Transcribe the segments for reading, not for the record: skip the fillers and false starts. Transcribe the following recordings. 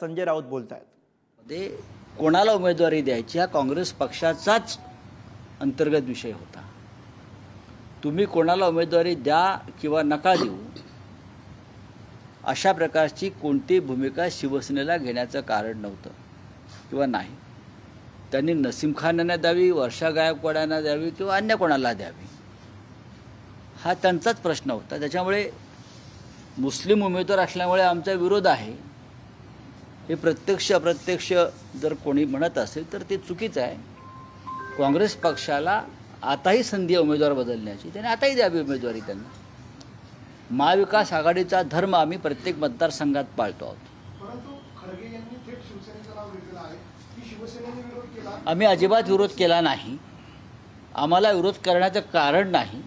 संजय राऊत बोलतायत. ते कोणाला उमेदवारी द्यायची हा काँग्रेस पक्षाचाच अंतर्गत विषय होता. तुम्ही कोणाला उमेदवारी द्या किंवा नका देऊ अशा प्रकारची कोणती भूमिका शिवसेनेला घेण्याचं कारण नव्हतं किंवा नाही. त्यांनी नसीम खान यांना द्यावी, वर्षा गायकवाड यांना द्यावी किंवा अन्य कोणाला द्यावी हा त्यांचाच प्रश्न होता. त्याच्यामुळे मुस्लिम उमेदवार असल्यामुळे आमचा विरोध आहे हे प्रत्यक्ष अप्रत्यक्ष जर कोणी म्हणत असेल तर ते चुकीचं आहे. काँग्रेस पक्षाला आताही संधी आहे उमेदवार बदलण्याची, त्याने आताही द्यावी उमेदवारी त्यांना. महाविकास आघाडीचा धर्म आम्ही प्रत्येक मतदारसंघात पाळतो आहोत. परंतु खरगे यांनी थेट शिवसेनेचं नाव घेतलेलं आहे की शिवसेनेने विरोध केला. आम्ही अजिबात विरोध केला नाही. आम्हाला विरोध करण्याचं कारण नाही.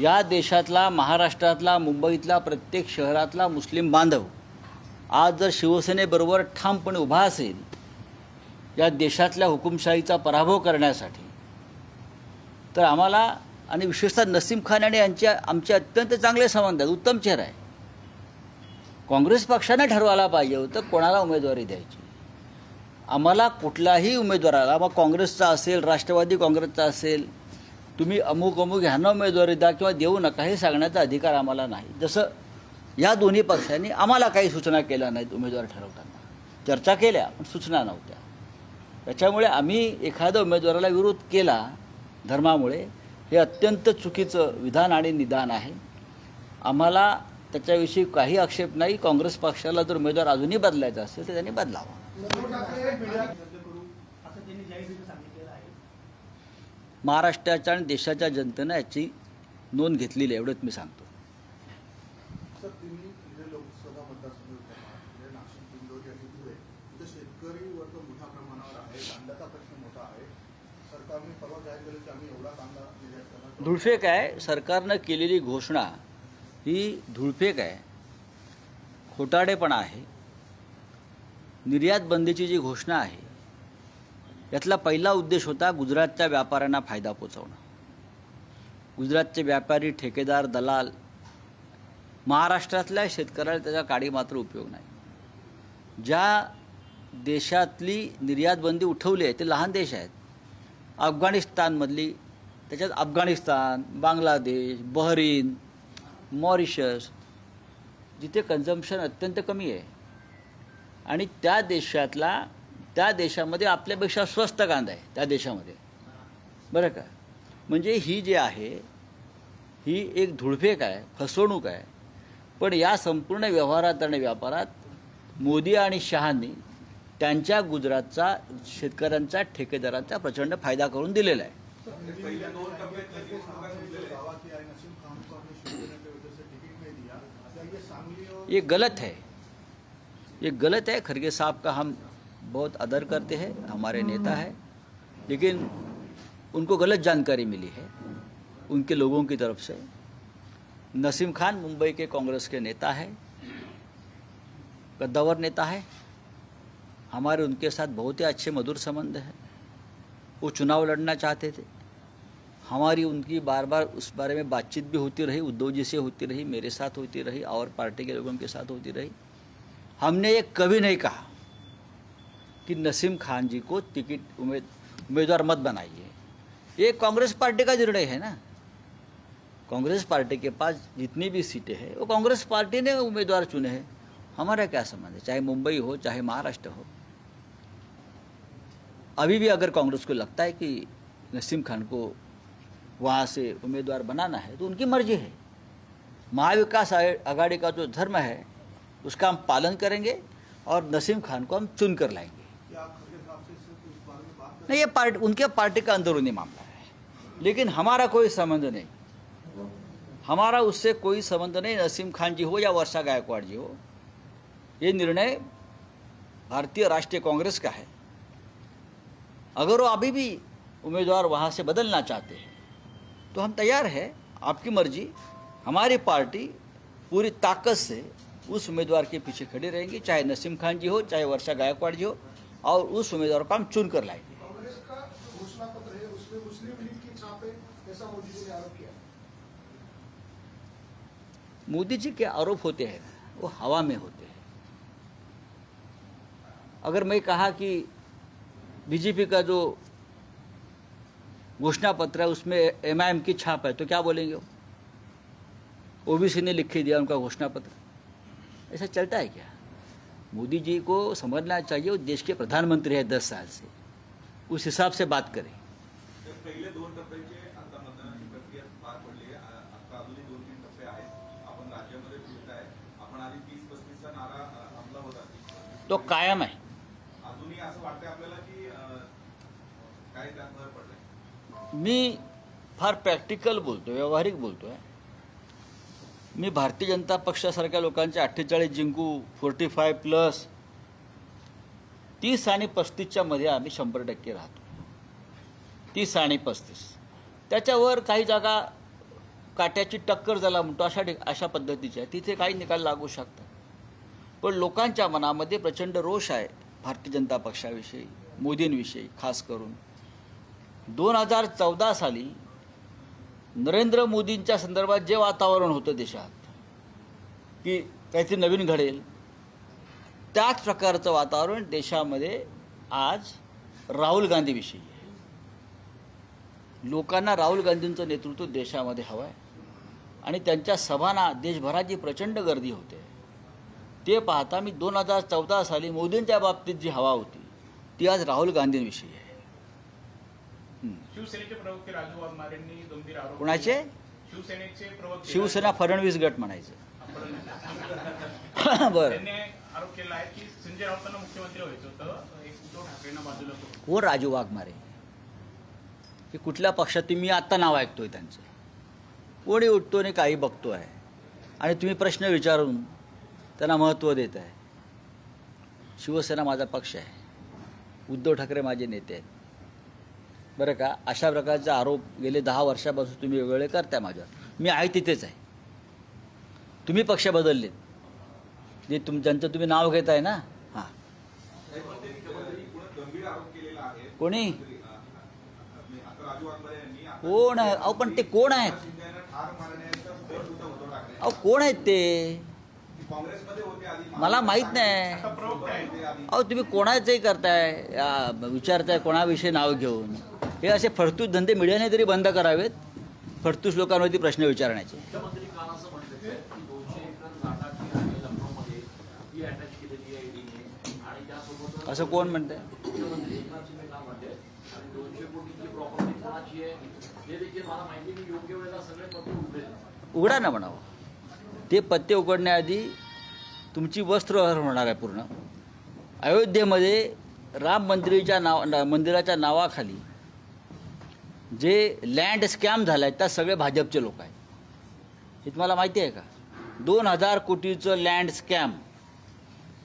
या देशातला, महाराष्ट्रातला, मुंबईतला, प्रत्येक शहरातला मुस्लिम बांधव आज जर शिवसेनेबरोबर ठामपणे उभा असेल या देशातल्या हुकुमशाहीचा पराभव करण्यासाठी, तर आम्हाला, आणि विशेषतः नसीम खान आणि आमचे अत्यंत चांगले संबंध आहेत, उत्तम चेहरा आहे. काँग्रेस पक्षाने ठरवायला पाहिजे होतं कोणाला उमेदवारी द्यायची. आम्हाला कुठलाही उमेदवाराला, मग काँग्रेसचा असेल, राष्ट्रवादी काँग्रेसचा असेल, तुम्ही अमुक अमुक ह्यांना उमेदवारी द्या किंवा देऊ नका हे सांगण्याचा अधिकार आम्हाला नाही. जसं या दोन्ही पक्षांनी आम्हाला काही सूचना केल्या नाहीत उमेदवार ठरवताना. चर्चा केल्या पण सूचना नव्हत्या. त्याच्यामुळे आम्ही एखाद्या उमेदवाराला विरोध केला धर्मामुळे हे अत्यंत चुकीचं विधान आणि निदान आहे. आम्हाला त्याच्याविषयी काही आक्षेप नाही. काँग्रेस पक्षाला जर उमेदवार अजूनही बदलायचा असेल तर त्यांनी बदलावा. महाराष्ट्राच्या आणि देशाच्या जनतेनं याची नोंद घेतलेली आहे, एवढंच मी सांगतो. सर, तुम्ही लोकसभा मतदारसंघ नाशिक, दिंडोरी आणि धुळे इथे शेतकरी वर्ग मोठ्या प्रमाणावर आहे. कांद्याचा प्रश्न मोठा आहे. सरकारने परवा जाहीर केलं की आम्ही एवढा कांदा निर्यात करणार. धुळफेक आहे. सरकारनं केलेली घोषणा ही धुळफेक आहे, खोटाडेपणा आहे. निर्यात बंदीची जी घोषणा आहे यातला पहिला उद्देश होता गुजरातच्या व्यापाऱ्यांना फायदा पोचवणं. गुजरातचे व्यापारी, ठेकेदार, दलाल, महाराष्ट्रातल्या शेतकऱ्याला त्याचा काडी मात्र उपयोग नाही. ज्या देशातली निर्यात बंदी उठवली आहे ते लहान देश आहेत. अफगाणिस्तानमधली, त्याच्यात अफगाणिस्तान, बांगलादेश, बहरीन, मॉरिशस, जिथे कन्झम्पशन अत्यंत कमी आहे आणि त्या देशामध्ये आपल्यापेक्षा स्वस्त कांदा आहे त्या देशामध्ये, बरं का. म्हणजे ही जी आहे ही एक धुळफेक आहे, फसवणूक आहे. पण या संपूर्ण व्यवहारात आणि व्यापारात मोदी आणि शहांनी त्यांच्या गुजरातचा शेतकऱ्यांचा, ठेकेदारांचा प्रचंड फायदा करून दिलेला आहे. ये गलत है, ये गलत है. खरगे साहब का हम बहुत आदर करते हैं, हमारे नेता है, लेकिन उनको गलत जानकारी मिली है उनके लोगों की तरफ से. नसीम खान मुंबई के कांग्रेस के नेता है, कद्दावर नेता है. हमारे उनके साथ बहुत ही अच्छे मधुर संबंध हैं. वो चुनाव लड़ना चाहते थे. हमारी उनकी बार बार उस बारे में बातचीत भी होती रही, उद्धव जी से होती रही, मेरे साथ होती रही और पार्टी के लोगों के साथ होती रही. हमने ये कभी नहीं कहा कि नसीम खान जी को टिकट उम्मीदवार मत बनाइए. ये कांग्रेस पार्टी का निर्णय है ना. कांग्रेस पार्टी के पास जितनी भी सीटें हैं वो कांग्रेस पार्टी ने उम्मीदवार चुने हैं. हमारा क्या संबंध है, चाहे मुंबई हो चाहे महाराष्ट्र हो. अभी भी अगर कांग्रेस को लगता है कि नसीम खान को वहाँ से उम्मीदवार बनाना है तो उनकी मर्जी है. महाविकास आघाड़ी का जो धर्म है उसका हम पालन करेंगे और नसीम खान को हम चुन कर लाएंगे. नहीं, ये उनके पार्टी का अंदरूनी मामला है, लेकिन हमारा कोई संबंध नहीं. हमारा उससे कोई संबंध नहीं. नसीम खान जी हो या वर्षा गायकवाड़ जी हो, ये निर्णय भारतीय राष्ट्रीय कांग्रेस का है. अगर वो अभी भी उम्मीदवार वहाँ से बदलना चाहते हैं तो हम तैयार हैं. आपकी मर्जी. हमारी पार्टी पूरी ताकत से उस उम्मीदवार के पीछे खड़ी रहेंगी, चाहे नसीम खान जी हो चाहे वर्षा गायकवाड़ जी हो, और उस उम्मीदवार को हम चुन कर लाएंगे. कांग्रेस का घोषणा पत्र है, उसमें मुस्लिम लीग की छाप है, ऐसा मोदी जी ने आरोप किया. मोदी जी के आरोप होते हैं वो हवा में होते हैं. अगर मैं कहा कि बीजेपी का जो घोषणा पत्र है उसमें एमआईएम की छाप है तो क्या बोलेंगे वो? ओबीसी ने लिख के दिया उनका घोषणा पत्र। ऐसा चलता है क्या? मोदी जी को समझना चाहिए वो देश के प्रधानमंत्री है 10 साल से, उस हिसाब से बात करें। पहिले 2 टप्प्याचे आता मतदानाची प्रक्रिया पार पडली आहे. आता अजूनही 2-3 टप्पे आहेत. आपण राज्यामध्ये फिरताय. आपण आधी 30-35 चा नारा अंमला होता. तो कायम आहे. अजूनही असं वाटतंय आपल्याला की काय त्यात भर पडलाय? मी फार प्रॅक्टिकल बोलतो, व्यावहारिक बोलतोय. मी भारतीय जनता पक्षासारख्या लोकांचे 48 जिंकू, 45 प्लस 30 आणि 35च्या मध्ये आम्ही 100% राहतो. 30 आणि 35 त्याच्यावर काही जागा काट्याची टक्कर झाला म्हणतो अशा पद्धतीच्या तिथे काही निकाल लागू शकतात. पण लोकांच्या मनामध्ये प्रचंड रोष आहे भारतीय जनता पक्षाविषयी, मोदींविषयी खास करून. 2014 साली नरेंद्र मोदींच्या संदर्भात जे वातावरण होतं देशात की काहीतरी नवीन घडेल, त्याच प्रकारचं वातावरण देशामध्ये आज राहुल गांधीविषयी आहे. लोकांना राहुल गांधींचं नेतृत्व देशामध्ये हवं आहे आणि त्यांच्या सभांना देशभरात जी प्रचंड गर्दी होते ते पाहता मी 2014 साली मोदींच्या बाबतीत जी हवा होती ती आज राहुल गांधींविषयी आहे. शिवसेनेचे प्रवक्ते राजू वाघमारेंनी गंभीर आरोप. कोणाचे? शिवसेनेचे प्रवक्ते. शिवसेना फडणवीस गट म्हणायचं. बरं. त्यांनी आरोप केला आहे की संजय राऊतांना मुख्यमंत्री व्हायचं होतं, एक उद्धव ठाकरेंना बाजूला करून. हो, राजू वाघमारे की कुठल्या पक्षात मी आत्ता नाव ऐकतोय त्यांचं. कोणी उठतो आणि काही बघतो आहे आणि तुम्ही प्रश्न विचारून त्यांना महत्त्व देत आहे. शिवसेना माझा पक्ष आहे, उद्धव ठाकरे माझे नेते आहेत. बरं का, अशा प्रकारचे आरोप गेले 10 वर्षापासून तुम्ही वेगवेगळे करताय माझ्यावर. मी आहे तिथेच आहे. तुम्ही पक्ष बदललेत जे ज्यांचं तुम्ही नाव घेत आहे ना. हां, गंभीर आरोप केलेला आहे. कोणी? आता राजू वाघमारे यांनी कोण आहे? अहो पण ते कोण आहेत? शिंदेना ठार मारण्याचा बेट होता उद्धव ठाकरे. अहो कोण आहेत ते? काँग्रेसमध्ये होते आधी. मला माहीत नाही. आता प्रवक्ते आहेत. अहो तुम्ही कोणाचंही करताय, विचारताय कोणाविषयी नाव घेऊन. हे असे फडतूस धंदे मीडियाने तरी बंद करावेत, फडतूस लोकांवरती प्रश्न विचारण्याचे. मुख्यमंत्री काल असं म्हणतात की 200 एकर जागा जी आहे लखनौमध्ये ती अटॅच केलेली आहे ईडीने आणि त्यासोबत असं कोण म्हणतंय? मुख्यमंत्री एकनाथ शिंदे काल म्हणते आणि 200 कोटींची प्रॉपर्टी कोणाची आहे हे देखील मला माहिती नाही. योग्य वेळेला सगळे पत्ते उघडेल. उघडा ना म्हणावं. ते पत्ते उघडण्याआधी तुमची वस्त्रहरण होणार आहे पूर्ण. अयोध्येमध्ये राम मंदिराच्या नावाखाली जे लँड स्कॅम झालं आहे त्या सगळे भाजपचे लोक आहेत. हे तुम्हाला माहिती आहे का? 2000 कोटीचं लँड स्कॅम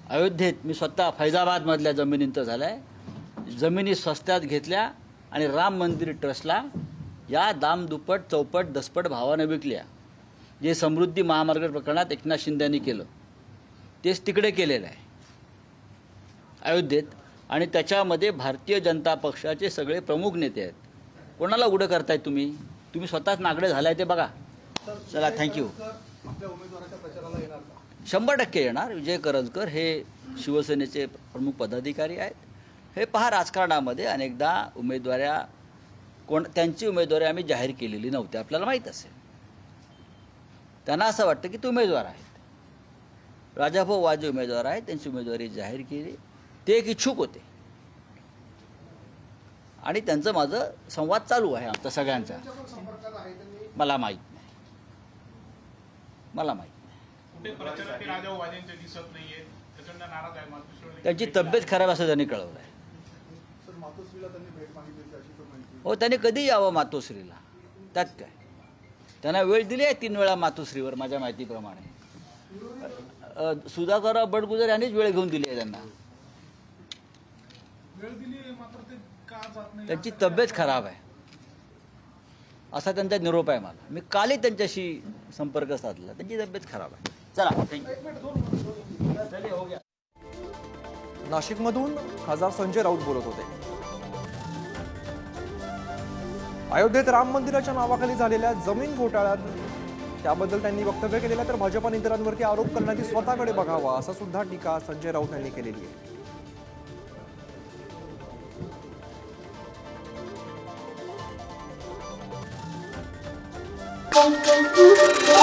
अयोध्येत मी स्वतः फैजाबादमधल्या जमिनींचं झालं आहे. जमिनी स्वस्तात घेतल्या आणि राम मंदिर ट्रस्टला या दामदुप्पट चौपट दसपट भावानं विकल्या. जे समृद्धी महामार्ग प्रकरणात एकनाथ शिंदेंनी केलं तेच तिकडे केलेलं आहे अयोध्येत. आणि त्याच्यामध्ये भारतीय जनता पक्षाचे सगळे प्रमुख नेते आहेत. कोणाला उघडं करताय तुम्ही? तुम्ही स्वतःच नागडे झालाय ते बघा. चला, थँक्यू. आपल्या उमेदवाराच्या प्रचाराला येणार का? 100% येणार. विजय करंजकर हे शिवसेनेचे प्रमुख पदाधिकारी आहेत. हे पहा, राजकारणामध्ये अनेकदा त्यांची उमेदवारी आम्ही जाहीर केलेली नव्हती, आपल्याला माहीत असेल. त्यांना असं वाटतं की ते उमेदवार आहेत. राजाभाऊ वाजे उमेदवार आहेत, त्यांची उमेदवारी जाहीर केली. ते एक इच्छुक होते आणि त्यांचं माझं संवाद चालू आहे आमचा सगळ्यांचा. संपर्कात आहे त्यांनी. मला माहीत नाही. कुठे प्रचारात राजाभाऊ वाजेंचे दिसत नाहीये, प्रचंड नाराज आहे. मातोश्रीवर त्यांची तब्येत खराब असं त्यांनी कळवलं आहे. सर, मातोश्रीला त्यांनी भेट मागितली होती अशी तो माहिती. हो, त्यांनी कधी यावं मातोश्रीला, त्यात काय. त्यांना वेळ दिली आहे 3 वेळा मातोश्रीवर माझ्या माहितीप्रमाणे. सुधाकरराव बडगुजर यांनीच वेळ घेऊन दिली आहे त्यांना. त्यांची तब्येत खराब आहे असा त्यांचा निरोप आहे मला. मी कालही त्यांच्याशी संपर्क साधला. त्यांची तब्येत खराब आहे. चला, थँक्यू. नाशिकमधून खासदार संजय राऊत बोलत होते. अयोध्येत राम मंदिराच्या नावाखाली झालेल्या जमीन घोटाळ्यात त्याबद्दल त्यांनी वक्तव्य केलेलं. तर भाजपा नेत्यांवरती आरोप करण्याची स्वतःकडे बघावा असं सुद्धा टीका संजय राऊत यांनी केलेली आहे. Thank you.